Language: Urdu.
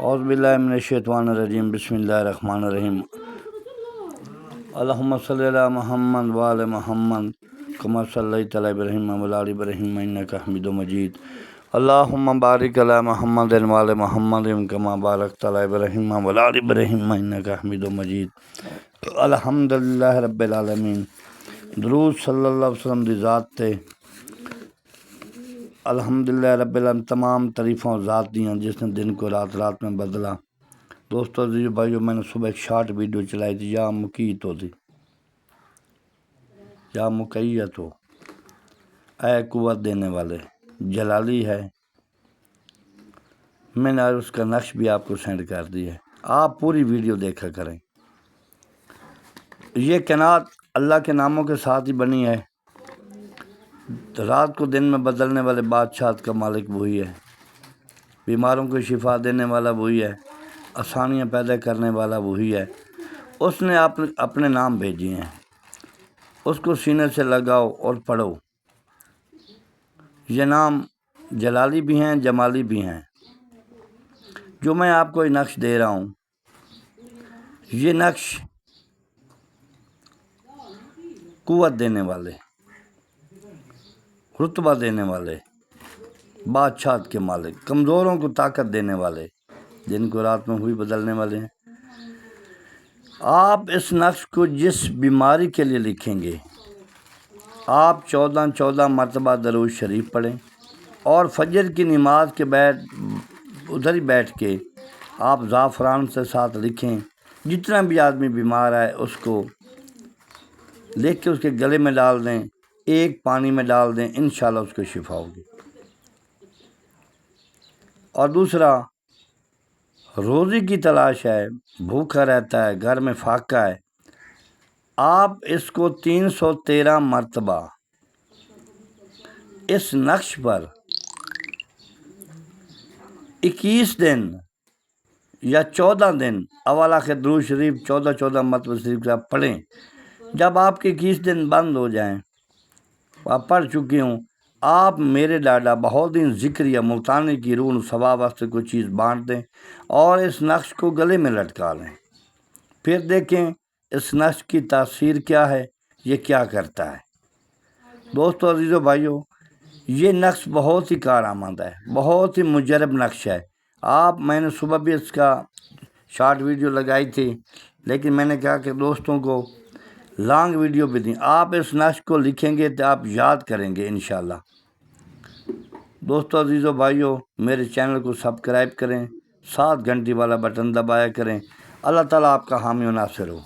اعوذ باللہ من الشیطان الرجیم بسم اللہ الرحمن الرحیم اللہم صلی علی محمد وآل محمد کما صلیت علی ابراہیم وعلی آل ابراہیم انک حمید مجید اللہم بارک علی محمد وآل محمد کما بارکت علی ابراہیم وعلی آل ابراہیم انک حمید مجید الحمدللہ رب العالمین۔ درود صلی اللہ علیہ وسلم دی ذات تے الحمدللہ رب العالمین۔ تمام تعریفوں ذات دیاں جس نے دن کو رات، رات میں بدلا۔ دوستو عزیزو بھائیو، میں نے صبح ایک شارٹ ویڈیو چلائی تھی، یا مقیت ہوتی یا مقیت ہو، اے قوت دینے والے، جلالی ہے۔ میں نے اس کا نقش بھی آپ کو سینڈ کر دیا ہے، آپ پوری ویڈیو دیکھا کریں۔ یہ کائنات اللہ کے ناموں کے ساتھ ہی بنی ہے۔ رات کو دن میں بدلنے والے بادشاہت کا مالک وہی ہے، بیماروں کو شفا دینے والا وہی ہے، آسانیاں پیدا کرنے والا وہی ہے۔ اس نے اپنے نام بھیجے ہیں، اس کو سینے سے لگاؤ اور پڑھو۔ یہ نام جلالی بھی ہیں، جمالی بھی ہیں۔ جو میں آپ کو یہ نقش دے رہا ہوں، یہ نقش قوت دینے والے، رتبہ دینے والے، بادشاہت کے مالک، کمزوروں کو طاقت دینے والے، دن کو رات میں ہوئی بدلنے والے ہیں۔ آپ اس نقش کو جس بیماری کے لیے لکھیں گے، آپ 14 مرتبہ درود شریف پڑھیں، اور فجر کی نماز کے بعد ادھر ہی بیٹھ کے آپ زعفران سے ساتھ لکھیں۔ جتنا بھی آدمی بیمار ہے اس کو لکھ کے اس کے گلے میں ڈال دیں، ایک پانی میں ڈال دیں، انشاءاللہ اس کو شفا ہوگی۔ اور دوسرا، روزی کی تلاش ہے، بھوکا رہتا ہے، گھر میں فاقہ ہے، آپ اس کو 313 مرتبہ اس نقش پر 21 دن یا 14 دن اول آخر درود شریف 14 مرتبہ شریف سے آپ پڑھیں۔ جب آپ کے 21 دن بند ہو جائیں، آپ پڑھ چکی ہوں، آپ میرے ڈاڈا بہاؤالدین ذکریہ ملتانی کی روح ثواب واسطے کوئی چیز بانٹ دیں اور اس نقش کو گلے میں لٹکا لیں، پھر دیکھیں اس نقش کی تاثیر کیا ہے، یہ کیا کرتا ہے۔ دوستو عزیزو بھائیو، یہ نقش بہت ہی کارآمد ہے، بہت ہی مجرب نقش ہے۔ میں نے صبح بھی اس کا شارٹ ویڈیو لگائی تھی، لیکن میں نے کہا کہ دوستوں کو لانگ ویڈیو بھی دیں۔ آپ اس نقش کو لکھیں گے تو آپ یاد کریں گے انشاءاللہ۔ دوستو عزیزو بھائیو، میرے چینل کو سبسکرائب کریں، 7 گھنٹی والا بٹن دبایا کریں۔ اللہ تعالیٰ آپ کا حامی و ناصر ہو۔